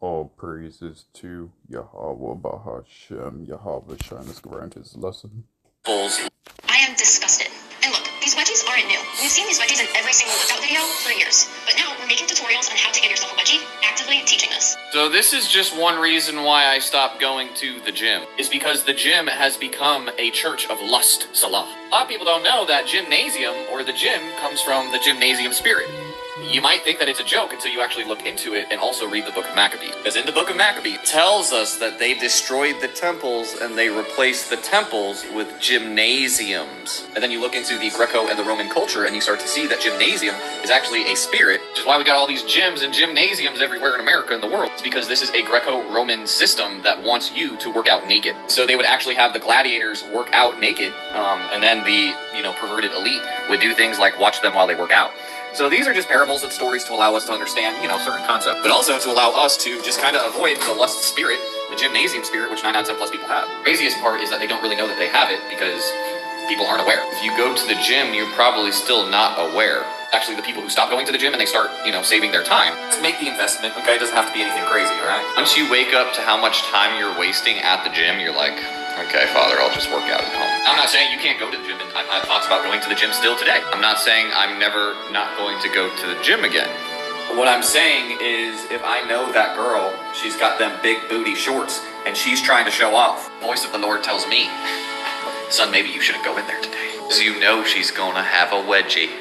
All praises to Yahweh Bahashem, Yahweh Shine. Let's go right into his lesson. I am disgusted. And look, these wedgies aren't new. We've seen these wedgies in every single workout video for years. But now we're making tutorials on how to give yourself a wedgie, actively teaching us. So this is just one reason why I stopped going to the gym. Is because the gym has become a church of lust, salah. A lot of people don't know that gymnasium, or the gym, comes from the gymnasium spirit. You might think that it's a joke until you actually look into it and also read the book of Maccabees. Because in the book of Maccabees, it tells us that they destroyed the temples and they replaced the temples with gymnasiums. And then you look into the Greco and the Roman culture and you start to see that gymnasium is actually a spirit, which is why we got all these gyms and gymnasiums everywhere in America and the world. It's because this is a Greco-Roman system that wants you to work out naked. So they would actually have the gladiators work out naked, and then the, perverted elite would do things like watch them while they work out. So these are just parables and stories to allow us to understand, certain concepts, but also to allow us to just kind of avoid the lust spirit, the gymnasium spirit, which 9 out of 10 plus people have. The craziest part is that they don't really know that they have it because people aren't aware. If you go to the gym, you're probably still not aware. Actually, the people who stop going to the gym and they start, saving their time. Let's make the investment, okay? It doesn't have to be anything crazy, all right? Once you wake up to how much time you're wasting at the gym, you're like, okay, Father, I'll just work out at home. I'm not saying you can't go to the gym, and I've had thoughts about going to the gym still today. I'm not saying I'm never not going to go to the gym again. What I'm saying is, if I know that girl, she's got them big booty shorts, and she's trying to show off, the voice of the Lord tells me, son, maybe you shouldn't go in there today. Because you know she's gonna have a wedgie.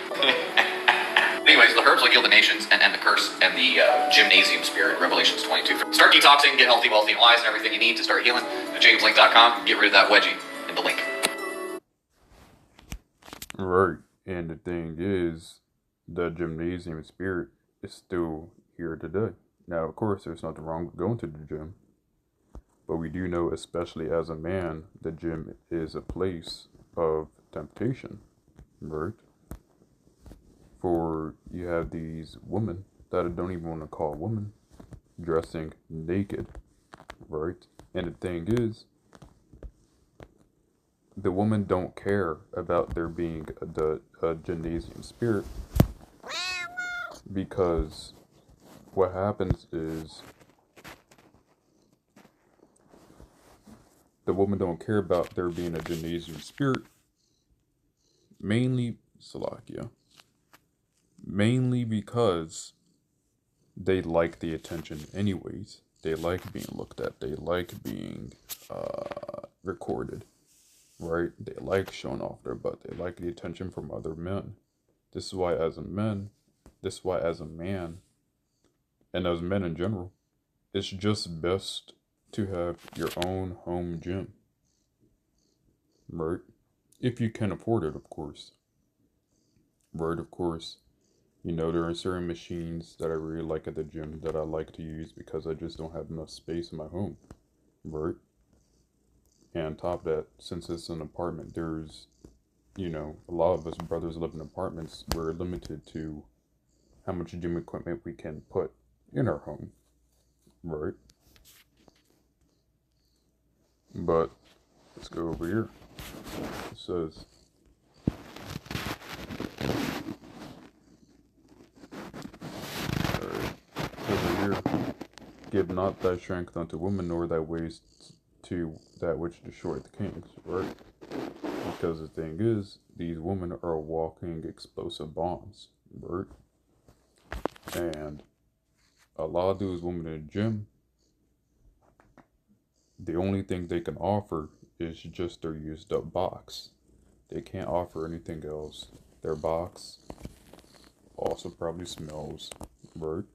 Anyways, the herbs will heal the nations and end the curse and the gymnasium spirit, Revelations 22. Start detoxing, get healthy, wealthy, and wise, and everything you need to start healing. At jacobslink.com, get rid of that wedgie in the link. Right, and the thing is, the gymnasium spirit is still here today. Now, of course, there's nothing wrong with going to the gym, but we do know, especially as a man, the gym is a place of temptation, right? For you have these women that I don't even want to call women, dressing naked, right? And the thing is, the women don't care about there being a gymnasium spirit, because what happens is the women don't care about there being a gymnasium spirit, mainly because they like the attention anyways. They like being looked at. They like being recorded, right? They like showing off their butt. They like the attention from other men. This is why as a man, and as men in general, it's just best to have your own home gym, right? If you can afford it, of course. Right, of course. There are certain machines that I really like at the gym that I like to use because I just don't have enough space in my home, right? And on top of that, since it's an apartment, there's, a lot of us brothers live in apartments. We're limited to how much gym equipment we can put in our home, right? But let's go over here. It says, give not thy strength unto women, nor thy ways to that which destroyeth the kings, right? Because the thing is, these women are walking explosive bombs, right? And a lot of those women in the gym, the only thing they can offer is just their used up box. They can't offer anything else. Their box also probably smells, right?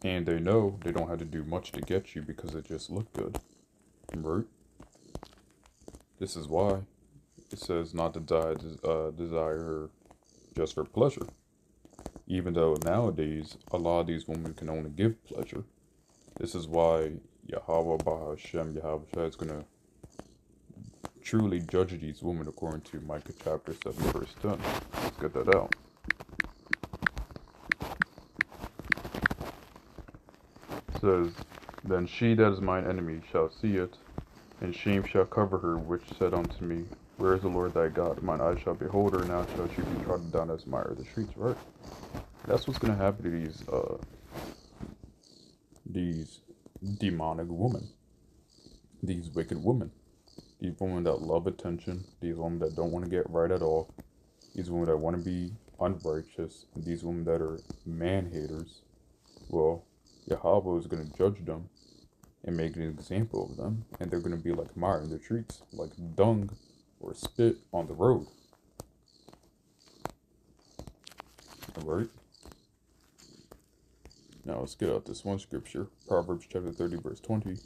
And they know they don't have to do much to get you because it just looked good, right? This is why it says not to desire just for pleasure. Even though nowadays, a lot of these women can only give pleasure. This is why Yahweh Bahashem, Yahweh is going to truly judge these women according to Micah chapter 7, verse 10. Let's get that out. Says, then she that is mine enemy shall see it, and shame shall cover her, which said unto me, where is the Lord thy God? Mine eyes shall behold her, now shall she be trodden down as mire of the streets, right? That's what's going to happen to these demonic women, these wicked women, these women that love attention, these women that don't want to get right at all, these women that want to be unrighteous, and these women that are man haters. Well, Yahweh is going to judge them and make an example of them, and they're going to be like mire in the streets, like dung or spit on the road. Alright? Now let's get out this one scripture. Proverbs chapter 30, verse 20.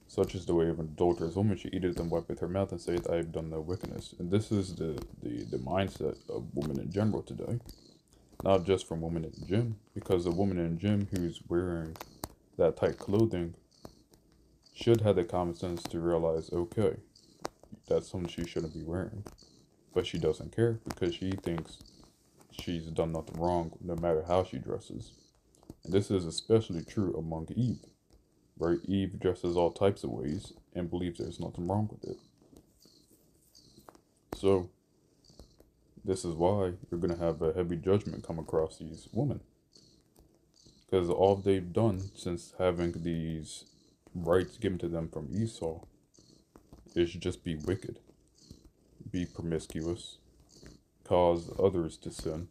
Such is the way of an adulterous woman. She eateth and wipeth her mouth and saith, I have done no wickedness. And this is the mindset of women in general today. Not just from women in the gym, because a woman in the gym who's wearing that tight clothing should have the common sense to realize, okay, that's something she shouldn't be wearing. But she doesn't care because she thinks she's done nothing wrong no matter how she dresses. And this is especially true among Eve, right? Eve dresses all types of ways and believes there's nothing wrong with it. So, this is why you're going to have a heavy judgment come across these women. Because all they've done since having these rights given to them from Esau is just be wicked, be promiscuous, cause others to sin.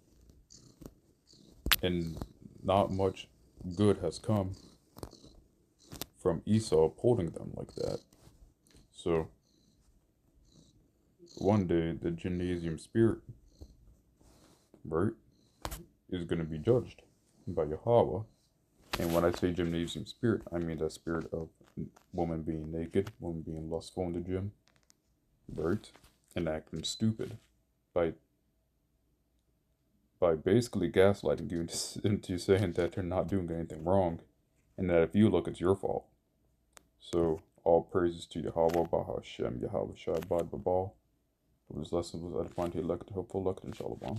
And not much good has come from Esau upholding them like that. So, one day the gymnasium spirit, right, is going to be judged by Yahweh. And when I say gymnasium spirit, I mean that spirit of woman being naked, woman being lustful in the gym, right, and acting stupid by basically gaslighting you into saying that they're not doing anything wrong, and that if you look, it's your fault. So, all praises to Yahweh, Bahashem, Yahweh Shai, Bad Babal. This lesson was edifying to elect, hopeful, elect, and shalom.